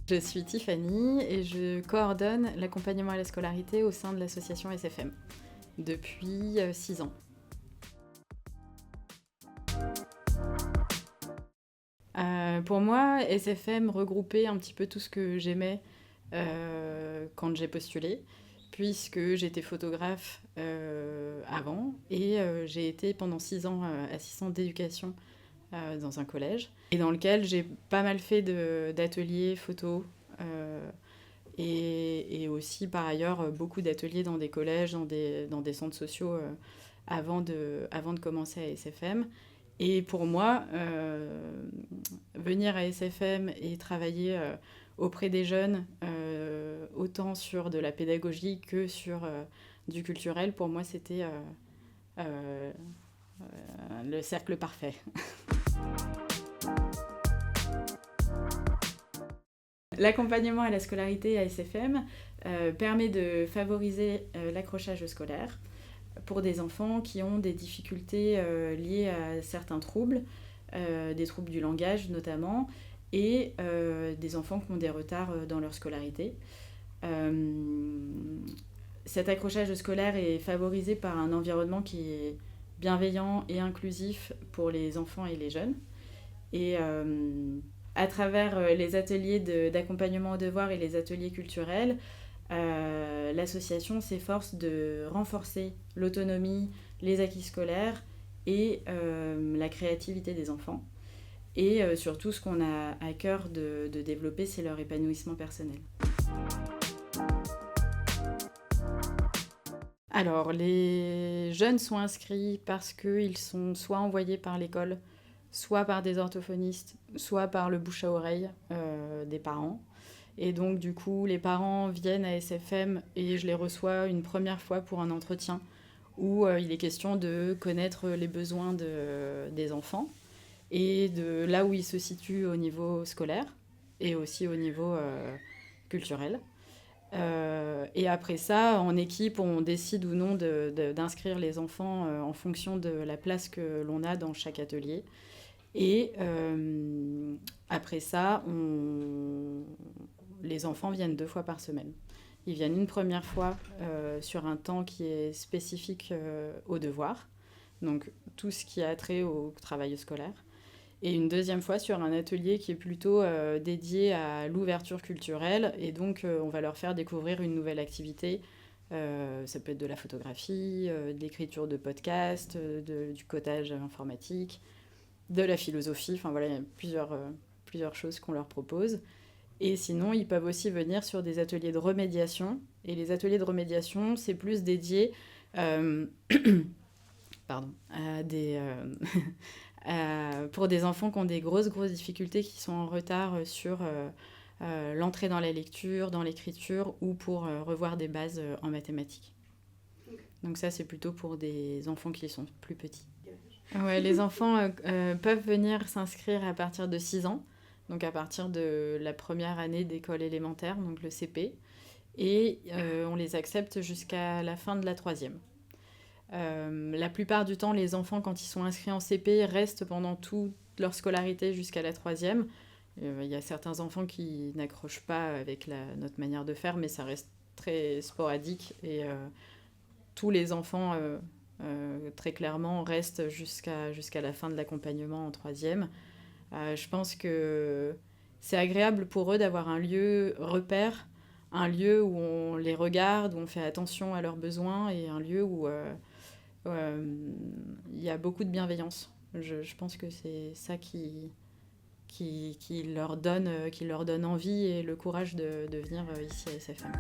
Je suis Tiffany et je coordonne l'accompagnement à la scolarité au sein de l'association SFM depuis 6 ans. Pour moi, SFM regroupait un petit peu tout ce que j'aimais quand j'ai postulé, puisque j'étais photographe avant et j'ai été pendant 6 ans assistante d'éducation dans un collège, et dans lequel j'ai pas mal fait d'ateliers photo et aussi par ailleurs beaucoup d'ateliers dans des collèges, dans des centres sociaux avant de commencer à SFM. Et pour moi, venir à SFM et travailler auprès des jeunes, autant sur de la pédagogie que sur du culturel, pour moi c'était le cercle parfait. L'accompagnement à la scolarité à SFM permet de favoriser l'accrochage scolaire pour des enfants qui ont des difficultés liées à certains troubles, des troubles du langage notamment, et des enfants qui ont des retards dans leur scolarité. Cet accrochage scolaire est favorisé par un environnement qui est bienveillant et inclusif pour les enfants et les jeunes. Et à travers les ateliers d'accompagnement aux devoirs et les ateliers culturels, l'association s'efforce de renforcer l'autonomie, les acquis scolaires et la créativité des enfants. Et surtout, ce qu'on a à cœur de développer, c'est leur épanouissement personnel. Alors, les jeunes sont inscrits parce qu'ils sont soit envoyés par l'école, soit par des orthophonistes, soit par le bouche à oreille des parents. Et donc, du coup, les parents viennent à SFM et je les reçois une première fois pour un entretien où il est question de connaître les besoins des enfants et de là où ils se situent au niveau scolaire et aussi au niveau culturel. Et après ça, en équipe, on décide ou non d'inscrire les enfants en fonction de la place que l'on a dans chaque atelier. Et après ça, les enfants viennent 2 fois par semaine. Ils viennent une première fois sur un temps qui est spécifique aux devoirs, donc tout ce qui a trait au travail scolaire, et une deuxième fois sur un atelier qui est plutôt dédié à l'ouverture culturelle, et donc on va leur faire découvrir une nouvelle activité. Ça peut être de la photographie, de l'écriture de podcasts, du codage informatique, de la philosophie, enfin voilà, il y a plusieurs choses qu'on leur propose. Et sinon, ils peuvent aussi venir sur des ateliers de remédiation. Et les ateliers de remédiation, c'est plus dédié pardon, pour des enfants qui ont des grosses difficultés, qui sont en retard sur l'entrée dans la lecture, dans l'écriture, ou pour revoir des bases en mathématiques. Donc ça, c'est plutôt pour des enfants qui sont plus petits. Ouais, les enfants peuvent venir s'inscrire à partir de 6 ans, donc à partir de la première année d'école élémentaire, donc le CP, et on les accepte jusqu'à la fin de la 3e. La plupart du temps, les enfants, quand ils sont inscrits en CP, restent pendant toute leur scolarité jusqu'à la 3e. Il y a certains enfants qui n'accrochent pas avec notre manière de faire, mais ça reste très sporadique, et tous les enfants... très clairement, restent jusqu'à la fin de l'accompagnement en 3e. Je pense que c'est agréable pour eux d'avoir un lieu repère, un lieu où on les regarde, où on fait attention à leurs besoins, et un lieu où il y a beaucoup de bienveillance. Je pense que c'est ça qui leur donne envie et le courage de venir ici à SFM.